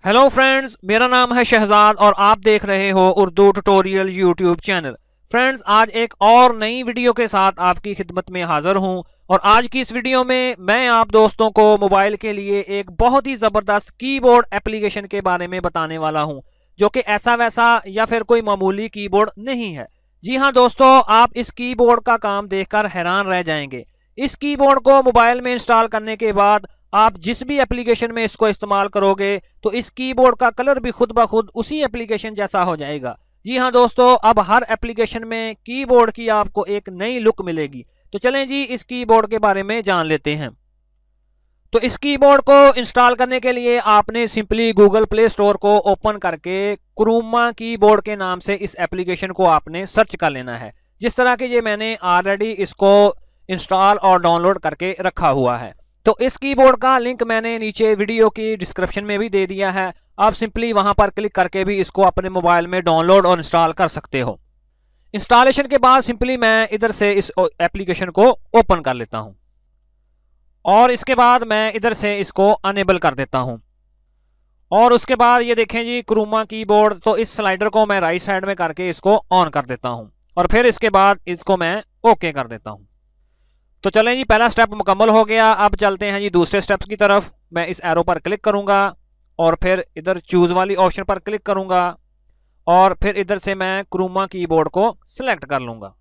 Hello friends, मेरा नाम है शहजाद और आप देख रहे हो Urdu tutorial YouTube channel. Friends, आज एक और नई वीडियो के साथ आपकी खिदमत में हाजिर हूं और आज की इस वीडियो में मैं आप दोस्तों को मोबाइल के लिए एक बहुत ही ज़बरदस्त कीबोर्ड एप्लीकेशन के बारे में बताने वाला हूं, जो कि ऐसा वैसा या फिर कोई मामूली कीबोर्ड नहीं है। जी हाँ दोस्तों, आप इस कीबोर्ड का काम देखकर हैरान रह जाएंगे। इस कीबोर्ड को मोबाइल में इंस्टॉल करने के बाद आप जिस भी एप्लीकेशन में इसको इस्तेमाल करोगे तो इस कीबोर्ड का कलर भी खुद ब खुद उसी एप्लीकेशन जैसा हो जाएगा। जी हाँ दोस्तों, अब हर एप्लीकेशन में कीबोर्ड की आपको एक नई लुक मिलेगी। तो चलें जी, इस कीबोर्ड के बारे में जान लेते हैं। तो इस कीबोर्ड को इंस्टॉल करने के लिए आपने सिंपली गूगल प्ले स्टोर को ओपन करके क्रोमा कीबोर्ड के नाम से इस एप्लीकेशन को आपने सर्च कर लेना है। जिस तरह के ये मैंने ऑलरेडी इसको इंस्टॉल और डाउनलोड करके रखा हुआ है। तो इस कीबोर्ड का लिंक मैंने नीचे वीडियो की डिस्क्रिप्शन में भी दे दिया है। आप सिंपली वहां पर क्लिक करके भी इसको अपने मोबाइल में डाउनलोड और इंस्टॉल कर सकते हो। इंस्टॉलेशन के बाद सिंपली मैं इधर से इस एप्लीकेशन को ओपन कर लेता हूं और इसके बाद मैं इधर से इसको अनेबल कर देता हूं। और उसके बाद ये देखें जी, क्रोमा कीबोर्ड, तो इस स्लाइडर को मैं राइट साइड में करके इसको ऑन कर देता हूं और फिर इसके बाद इसको मैं ओके कर देता हूं। तो चलें जी, पहला स्टेप मुकम्मल हो गया। अब चलते हैं जी दूसरे स्टेप्स की तरफ। मैं इस एरो पर क्लिक करूंगा और फिर इधर चूज वाली ऑप्शन पर क्लिक करूंगा और फिर इधर से मैं क्रोमा कीबोर्ड को सिलेक्ट कर लूंगा।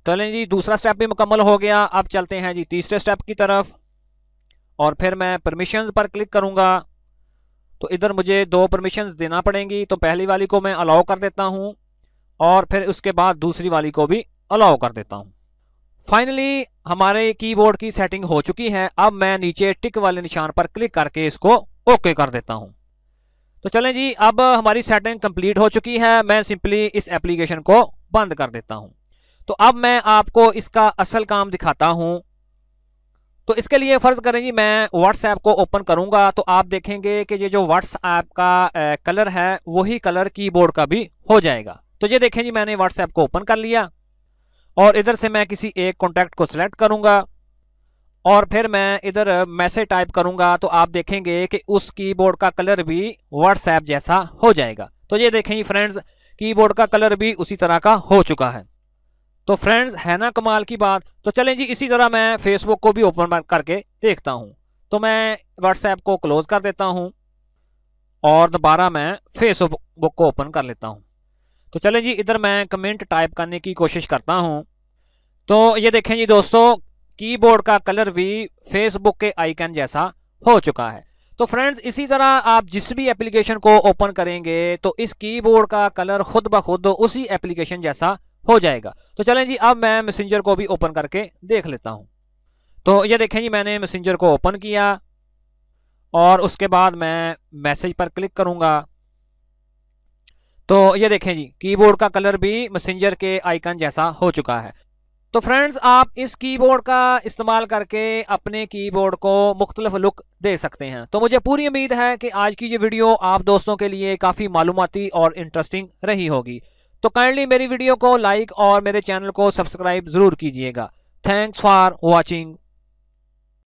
चलें जी, दूसरा स्टेप भी मुकम्मल हो गया। अब चलते हैं जी तीसरे स्टेप की तरफ और फिर मैं परमिशंस पर क्लिक करूंगा। तो इधर मुझे दो परमिशंस देना पड़ेंगी। तो पहली वाली को मैं अलाउ कर देता हूं और फिर उसके बाद दूसरी वाली को भी अलाउ कर देता हूं। फाइनली हमारे कीबोर्ड की सेटिंग हो चुकी है। अब मैं नीचे टिक वाले निशान पर क्लिक करके इसको ओके कर देता हूं। तो चलें जी, अब हमारी सेटिंग कंप्लीट हो चुकी है। मैं सिंपली इस एप्लीकेशन को बंद कर देता हूं। तो अब मैं आपको इसका असल काम दिखाता हूं। तो इसके लिए फर्ज करें जी, मैं व्हाट्सएप को ओपन करूंगा तो आप देखेंगे कि ये जो व्हाट्सएप का कलर है वही कलर कीबोर्ड का भी हो जाएगा। तो ये देखें जी, मैंने व्हाट्सएप को ओपन कर लिया और इधर से मैं किसी एक कॉन्टैक्ट को सिलेक्ट करूंगा और फिर मैं इधर मैसेज टाइप करूंगा तो आप देखेंगे कि उस कीबोर्ड का कलर भी व्हाट्सएप जैसा हो जाएगा। तो ये देखें फ्रेंड्स, कीबोर्ड का कलर भी उसी तरह का हो चुका है। तो फ्रेंड्स, है ना कमाल की बात। तो चलें जी, इसी तरह मैं फेसबुक को भी ओपन करके देखता हूं। तो मैं व्हाट्सएप को क्लोज कर देता हूं और दोबारा मैं फेसबुक को ओपन कर लेता हूं। तो चलें जी, इधर मैं कमेंट टाइप करने की कोशिश करता हूं। तो ये देखें जी दोस्तों, कीबोर्ड का कलर भी फेसबुक के आइकन जैसा हो चुका है। तो फ्रेंड्स, इसी तरह आप जिस भी एप्लीकेशन को ओपन करेंगे तो इस कीबोर्ड का कलर खुद ब खुद उसी एप्लीकेशन जैसा हो जाएगा। तो चलें जी, अब मैं मैसेंजर को भी ओपन करके देख लेता हूं। तो ये देखें जी, मैंने मैसेंजर को ओपन किया और उसके बाद मैं मैसेज पर क्लिक करूंगा। तो ये देखें जी, कीबोर्ड का कलर भी मैसेंजर के आइकन जैसा हो चुका है। तो फ्रेंड्स, आप इस कीबोर्ड का इस्तेमाल करके अपने कीबोर्ड को मुख्तलिफ लुक दे सकते हैं। तो मुझे पूरी उम्मीद है कि आज की ये वीडियो आप दोस्तों के लिए काफ़ी मालूमाती और इंटरेस्टिंग रही होगी। तो काइंडली मेरी वीडियो को लाइक और मेरे चैनल को सब्सक्राइब ज़रूर कीजिएगा। Thanks for watching.